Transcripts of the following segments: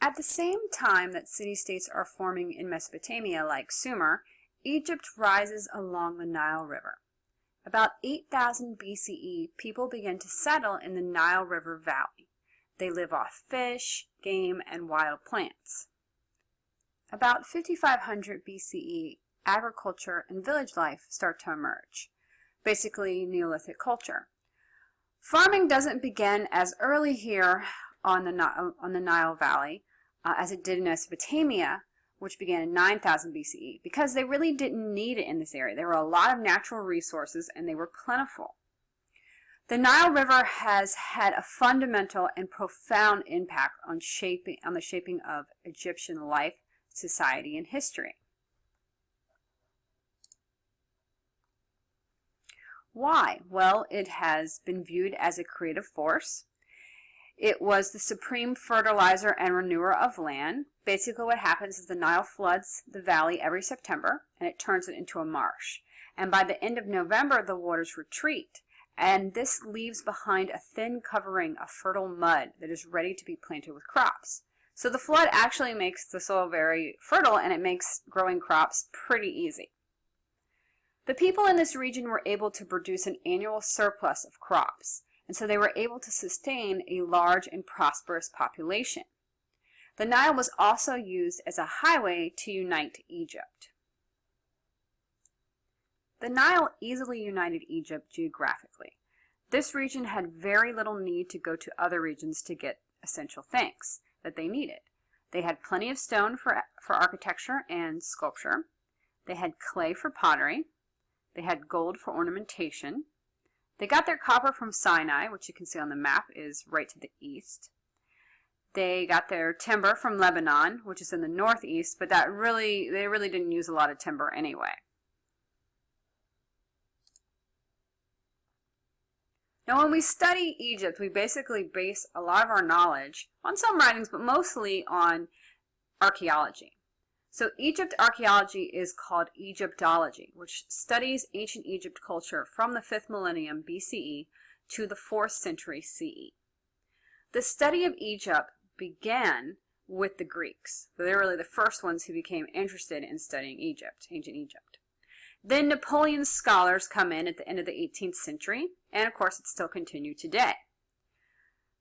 At the same time that city-states are forming in Mesopotamia like Sumer, Egypt rises along the Nile River. About 8000 BCE, people begin to settle in the Nile River Valley. They live off fish, game, and wild plants. About 5500 BCE, agriculture and village life start to emerge, basically Neolithic culture. Farming doesn't begin as early here on the Nile Valley as it did in Mesopotamia, which began in 9000 BCE, because they really didn't need it in this area. There were a lot of natural resources and they were plentiful. The Nile River has had a fundamental and profound impact on the shaping of Egyptian life, society, and history. Why? Well, it has been viewed as a creative force. It was the supreme fertilizer and renewer of land. Basically what happens is the Nile floods the valley every September and it turns it into a marsh. And by the end of November, the waters retreat. And this leaves behind a thin covering of fertile mud that is ready to be planted with crops. So the flood actually makes the soil very fertile and it makes growing crops pretty easy. The people in this region were able to produce an annual surplus of crops, and so they were able to sustain a large and prosperous population. The Nile was also used as a highway to unite Egypt. The Nile easily united Egypt geographically. This region had very little need to go to other regions to get essential things that they needed. They had plenty of stone for architecture and sculpture. They had clay for pottery. They had gold for ornamentation. They got their copper from Sinai, which you can see on the map is right to the east. They got their timber from Lebanon, which is in the northeast, but they really didn't use a lot of timber anyway. Now, when we study Egypt, we basically base a lot of our knowledge on some writings, but mostly on archaeology. So Egypt archaeology is called Egyptology, which studies ancient Egypt culture from the 5th millennium BCE to the 4th century CE. The study of Egypt began with the Greeks. They're really the first ones who became interested in studying Egypt, ancient Egypt. Then Napoleon's scholars come in at the end of the 18th century, and of course it still continued today.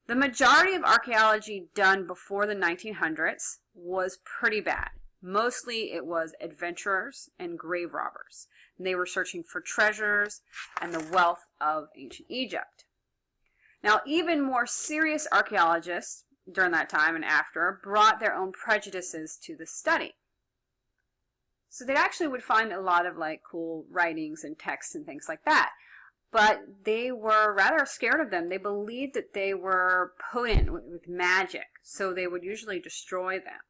The majority of archaeology done before the 1900s was pretty bad. Mostly it was adventurers and grave robbers. And they were searching for treasures and the wealth of ancient Egypt. Now, even more serious archaeologists during that time and after brought their own prejudices to the study. So they actually would find a lot of cool writings and texts and things like that. But they were rather scared of them. They believed that they were potent with magic, so they would usually destroy them.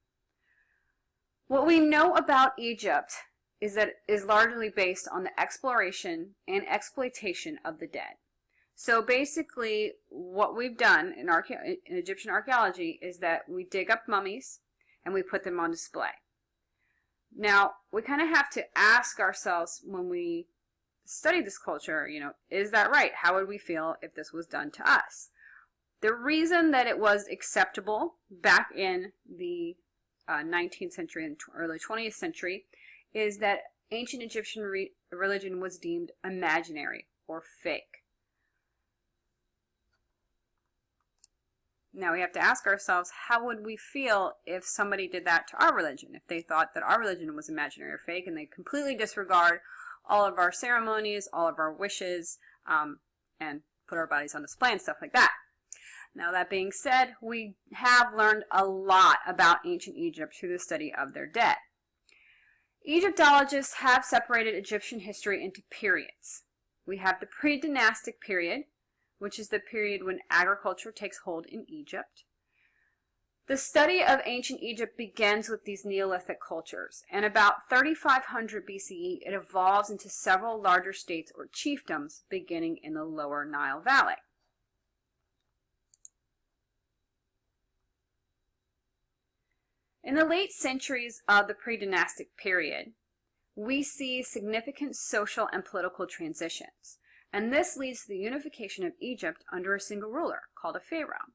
What we know about Egypt is that it is largely based on the exploration and exploitation of the dead. So basically, what we've done in Egyptian archaeology is that we dig up mummies and we put them on display. Now, we kind of have to ask ourselves when we study this culture, is that right? How would we feel if this was done to us? The reason that it was acceptable back in the 19th century and early 20th century is that ancient Egyptian religion was deemed imaginary or fake. Now we have to ask ourselves, how would we feel if somebody did that to our religion? If they thought that our religion was imaginary or fake and they completely disregard all of our ceremonies, all of our wishes, and put our bodies on display and stuff like that. Now that being said, we have learned a lot about ancient Egypt through the study of their dead. Egyptologists have separated Egyptian history into periods. We have the pre-dynastic period, which is the period when agriculture takes hold in Egypt. The study of ancient Egypt begins with these Neolithic cultures, and about 3500 BCE it evolves into several larger states or chiefdoms beginning in the lower Nile Valley. In the late centuries of the pre-dynastic period, we see significant social and political transitions, and this leads to the unification of Egypt under a single ruler called a pharaoh.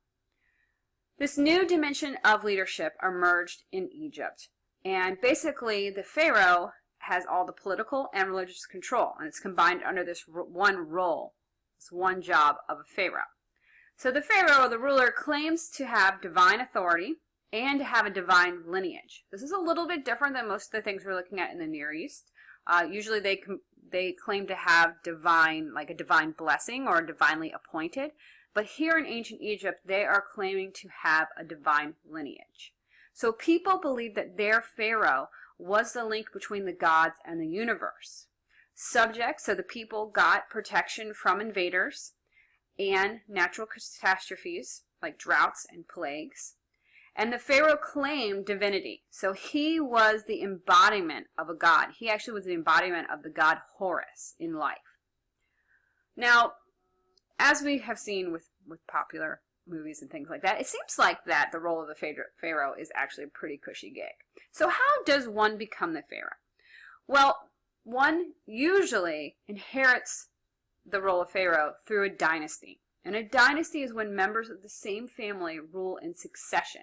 This new dimension of leadership emerged in Egypt. And basically, the pharaoh has all the political and religious control, and it's combined under this one role, this one job of a pharaoh. So the pharaoh, or the ruler, claims to have divine authority and to have a divine lineage. This is a little bit different than most of the things we're looking at in the Near East. Usually they claim to have divine, like a divine blessing or divinely appointed. But here in ancient Egypt, they are claiming to have a divine lineage. So people believe that their pharaoh was the link between the gods and the universe. Subjects, so the people got protection from invaders and natural catastrophes like droughts and plagues. And the pharaoh claimed divinity. So he was the embodiment of a god. He actually was the embodiment of the god Horus in life. Now, as we have seen with popular movies and things like that, it seems like that the role of the pharaoh is actually a pretty cushy gig. So how does one become the pharaoh? Well, one usually inherits the role of pharaoh through a dynasty. And a dynasty is when members of the same family rule in succession,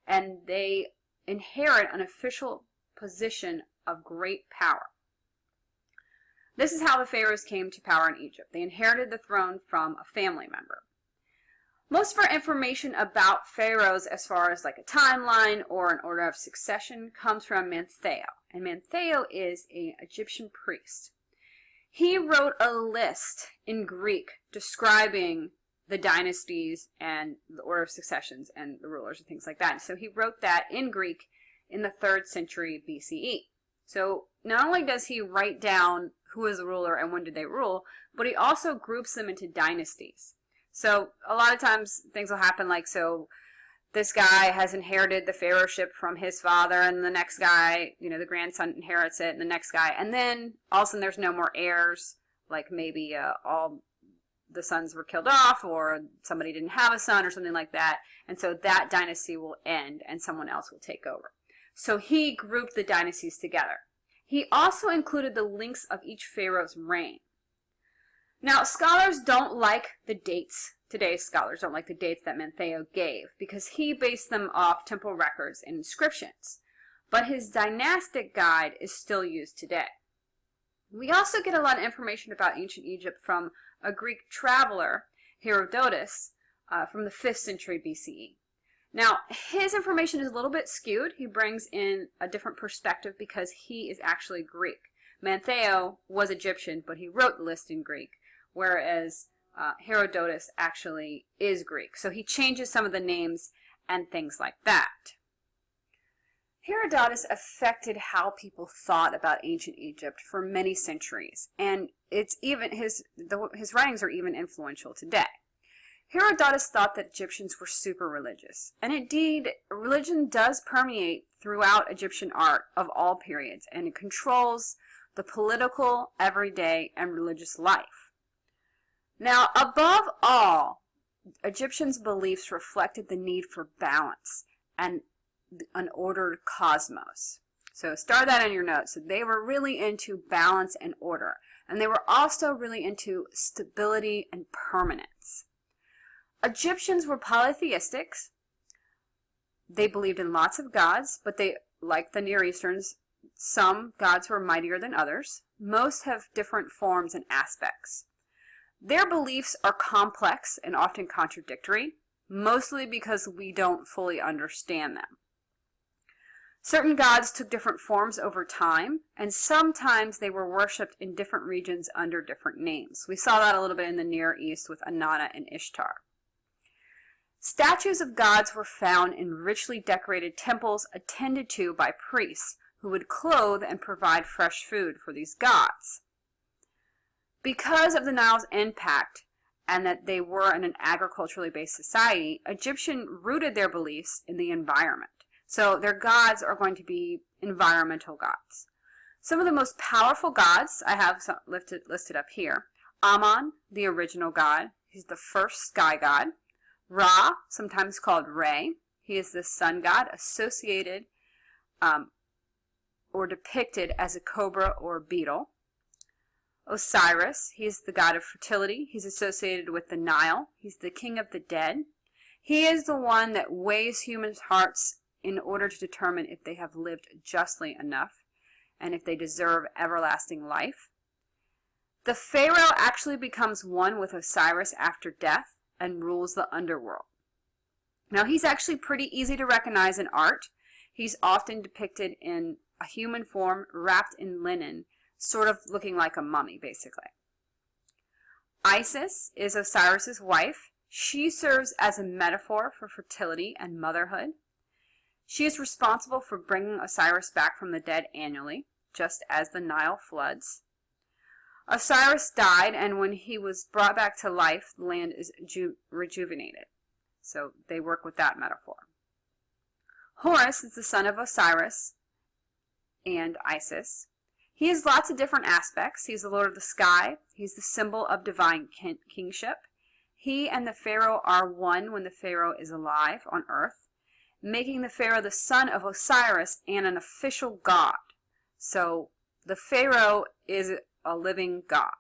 and they inherit an official position of great power. This is how the pharaohs came to power in Egypt. They inherited the throne from a family member. Most of our information about pharaohs, as far as like a timeline or an order of succession, comes from Manetho. And Manetho is an Egyptian priest. He wrote a list in Greek describing the dynasties and the order of successions and the rulers and things like that. So he wrote that in Greek in the 3rd century BCE. So not only does he write down who is the ruler and when did they rule, but he also groups them into dynasties. So a lot of times things will happen like, so this guy has inherited the pharaohship from his father, and the next guy, the grandson inherits it, and the next guy, and then all of a sudden there's no more heirs, like maybe all the sons were killed off, or somebody didn't have a son, or something like that, and so that dynasty will end, and someone else will take over. So he grouped the dynasties together. He also included the links of each pharaoh's reign. Now, scholars don't like the dates. Today's scholars don't like the dates that Manetho gave because he based them off temple records and inscriptions. But his dynastic guide is still used today. We also get a lot of information about ancient Egypt from a Greek traveler, Herodotus, from the 5th century BCE. Now, his information is a little bit skewed. He brings in a different perspective because he is actually Greek. Manetho was Egyptian, but he wrote the list in Greek, whereas Herodotus actually is Greek. So he changes some of the names and things like that. Herodotus affected how people thought about ancient Egypt for many centuries, and it's even his writings are even influential today. Herodotus thought that Egyptians were super religious, and indeed, religion does permeate throughout Egyptian art of all periods, and it controls the political, everyday, and religious life. Now, above all, Egyptians' beliefs reflected the need for balance and an ordered cosmos. So star that in your notes. So they were really into balance and order. And they were also really into stability and permanence. Egyptians were polytheistic. They believed in lots of gods, but they, like the Near Easterns, some gods were mightier than others. Most have different forms and aspects. Their beliefs are complex and often contradictory, mostly because we don't fully understand them. Certain gods took different forms over time, and sometimes they were worshipped in different regions under different names. We saw that a little bit in the Near East with Inanna and Ishtar. Statues of gods were found in richly decorated temples attended to by priests who would clothe and provide fresh food for these gods. Because of the Nile's impact and that they were in an agriculturally based society, Egyptians rooted their beliefs in the environment. So their gods are going to be environmental gods. Some of the most powerful gods I have listed up here. Amun, the original god. He's the first sky god. Ra, sometimes called Re. He is the sun god associated or depicted as a cobra or beetle. Osiris, he is the god of fertility. He's associated with the Nile. He's the king of the dead. He is the one that weighs human hearts in order to determine if they have lived justly enough and if they deserve everlasting life. The Pharaoh actually becomes one with Osiris after death and rules the underworld. Now, he's actually pretty easy to recognize in art. He's often depicted in a human form wrapped in linen, sort of looking like a mummy, basically. Isis is Osiris's wife. She serves as a metaphor for fertility and motherhood. She is responsible for bringing Osiris back from the dead annually, just as the Nile floods. Osiris died, and when he was brought back to life, the land is rejuvenated. So they work with that metaphor. Horus is the son of Osiris and Isis. He has lots of different aspects. He's the lord of the sky. He's the symbol of divine kingship. He and the Pharaoh are one when the Pharaoh is alive on earth, making the Pharaoh the son of Osiris and an official god. So the Pharaoh is a living god.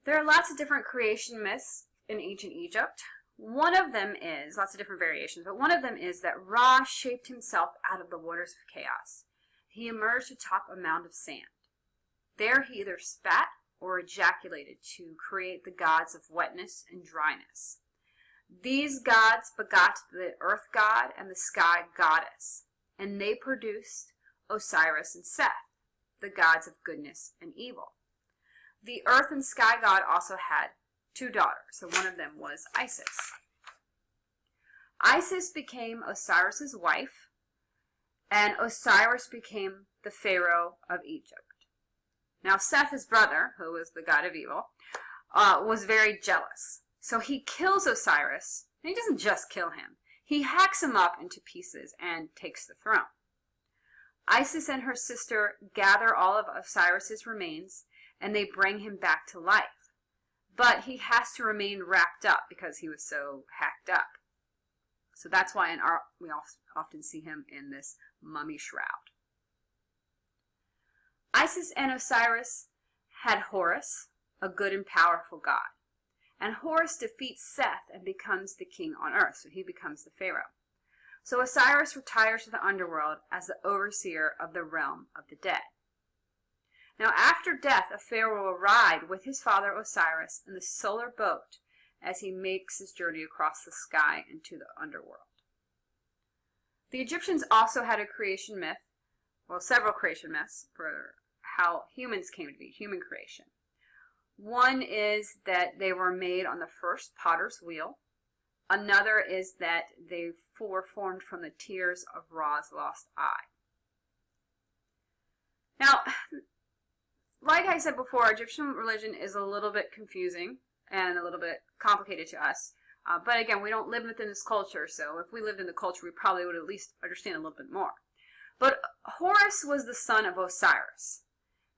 There are lots of different creation myths in ancient Egypt. One of them is, lots of different variations, but one of them is that Ra shaped himself out of the waters of chaos. He emerged atop a mound of sand. There he either spat or ejaculated to create the gods of wetness and dryness. These gods begot the earth god and the sky goddess, and they produced Osiris and Seth, the gods of goodness and evil. The earth and sky god also had two daughters, so one of them was Isis. Isis became Osiris's wife, and Osiris became the Pharaoh of Egypt. Now Seth, his brother, who was the god of evil, was very jealous. So he kills Osiris, and he doesn't just kill him. He hacks him up into pieces and takes the throne. Isis and her sister gather all of Osiris's remains, and they bring him back to life. But he has to remain wrapped up because he was so hacked up. So that's why in art we often see him in this mummy shroud. Isis and Osiris had Horus, a good and powerful god. And Horus defeats Seth and becomes the king on earth, so he becomes the Pharaoh. So Osiris retires to the underworld as the overseer of the realm of the dead. Now after death, a Pharaoh will ride with his father Osiris in the solar boat as he makes his journey across the sky into the underworld. The Egyptians also had a creation myth, well, several creation myths for how humans came to be, human creation. One is that they were made on the first potter's wheel. Another is that they were formed from the tears of Ra's lost eye. Now, like I said before, Egyptian religion is a little bit confusing and a little bit complicated to us. But again, we don't live within this culture, so if we lived in the culture, we probably would at least understand a little bit more. But Horus was the son of Osiris,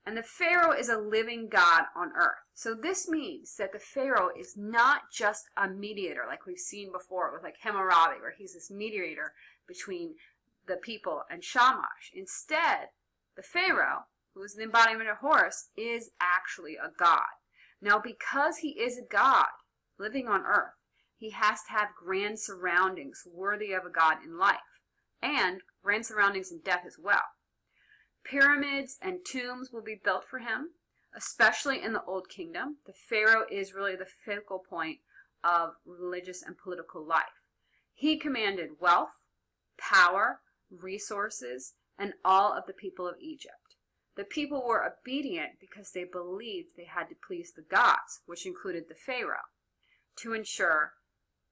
and the Pharaoh is a living god on earth. So this means that the Pharaoh is not just a mediator, like we've seen before with like Hammurabi, where he's this mediator between the people and Shamash. Instead, the Pharaoh, who is the embodiment of Horus, is actually a god. Now, because he is a god living on earth, he has to have grand surroundings worthy of a god in life, and grand surroundings in death as well. Pyramids and tombs will be built for him, especially in the Old Kingdom. The Pharaoh is really the focal point of religious and political life. He commanded wealth, power, resources, and all of the people of Egypt. The people were obedient because they believed they had to please the gods, which included the Pharaoh, to ensure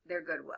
their goodwill.